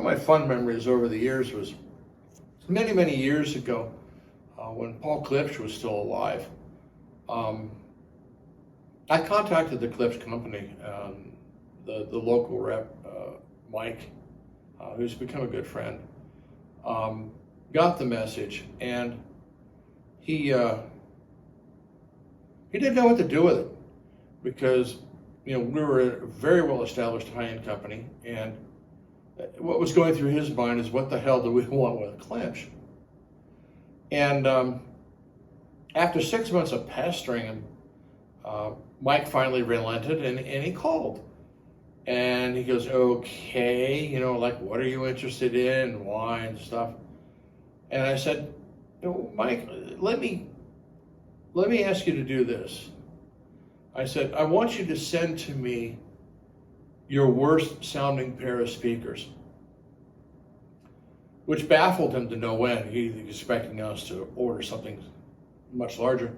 of my fun memories over the years was many, many years ago when Paul Klipsch was still alive. I contacted the Klipsch company, the local rep, Mike, who's become a good friend, got the message, and he didn't know what to do with it because, we were a very well-established high-end company, and what was going through his mind is, what the hell do we want with Klipsch? And after 6 months of pestering him, Mike finally relented, and he called. And he goes, okay, like, what are you interested in, and why, and stuff. And I said, Mike, let me ask you to do this. I said, I want you to send to me your worst sounding pair of speakers, which baffled him to no end. He was expecting us to order something much larger.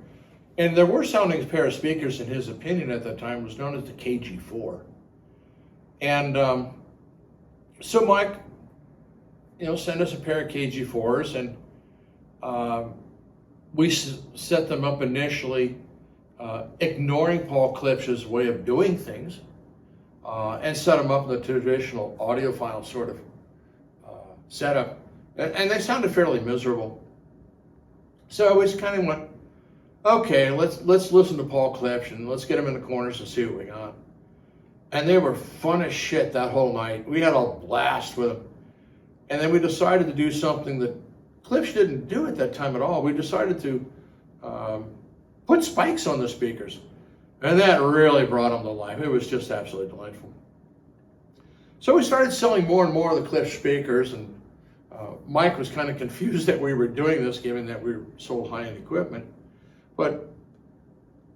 And the worst sounding pair of speakers, in his opinion at that time, was known as the KG4. And so Mike, sent us a pair of KG4s, and we set them up initially, ignoring Paul Klipsch's way of doing things, and set them up in the traditional audiophile sort of setup. And they sounded fairly miserable. So we just kind of went, okay, let's listen to Paul Klipsch, and let's get him in the corners and see what we got. And they were fun as shit that whole night. We had a blast with them. And then we decided to do something that Klipsch didn't do at that time at all. We decided to put spikes on the speakers. And that really brought them to life. It was just absolutely delightful. So we started selling more and more of the Klipsch speakers, and Mike was kind of confused that we were doing this, given that we sold high-end equipment. But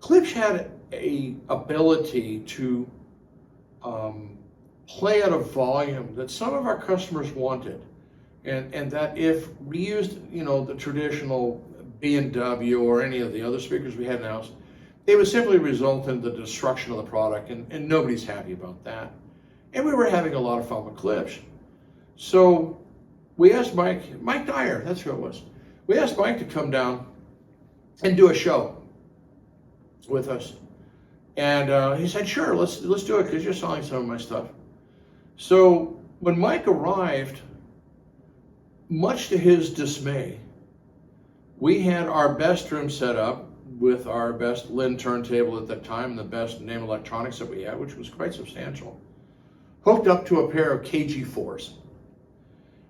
Klipsch had an ability to play at a volume that some of our customers wanted, and that if we used the traditional B&W or any of the other speakers we had in the house, it would simply result in the destruction of the product, and nobody's happy about that. And we were having a lot of fun with Klipsch. So we asked Mike Dyer, that's who it was. We asked Mike to come down and do a show with us. And he said, sure, let's do it, because you're selling some of my stuff. So when Mike arrived, much to his dismay, we had our best room set up with our best Lin turntable at the time, and the best name electronics that we had, which was quite substantial, hooked up to a pair of KG4s.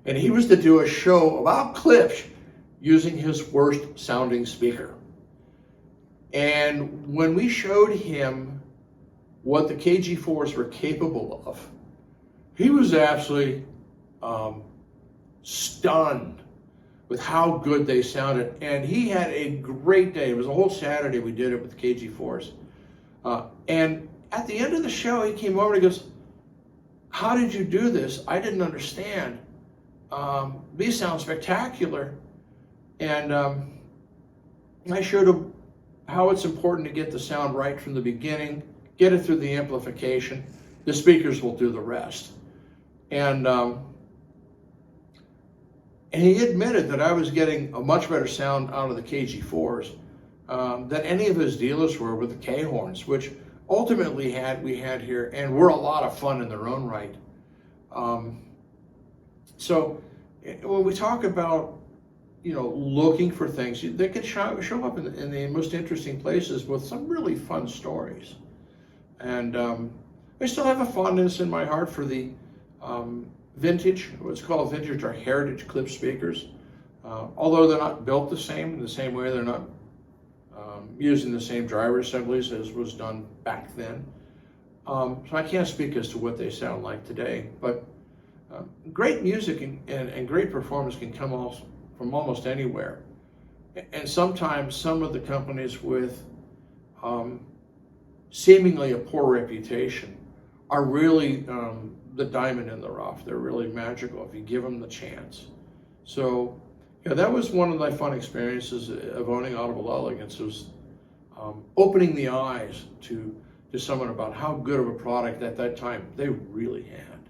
And he was to do a show about Klipsch using his worst sounding speaker. And when we showed him what the KG4s were capable of, he was absolutely stunned with how good they sounded. And he had a great day. It was a whole Saturday we did it with the KG4s. And at the end of the show, he came over and he goes, how did you do this? I didn't understand. These sound spectacular. And I showed him how it's important to get the sound right from the beginning, get it through the amplification. The speakers will do the rest. And he admitted that I was getting a much better sound out of the KG4s than any of his dealers were with the K-horns, which ultimately we had here, and were a lot of fun in their own right. So when we talk about looking for things, they can show up in the most interesting places with some really fun stories. And I still have a fondness in my heart for the vintage, what's called vintage or heritage Klipsch speakers. Although they're not built the same way, they're not using the same driver assemblies as was done back then. So I can't speak as to what they sound like today, but great music and great performance can come from almost anywhere. And sometimes some of the companies with seemingly a poor reputation are really the diamond in the rough. They're really magical if you give them the chance. So that was one of my fun experiences of owning Audible Elegance, was opening the eyes to someone about how good of a product at that time they really had.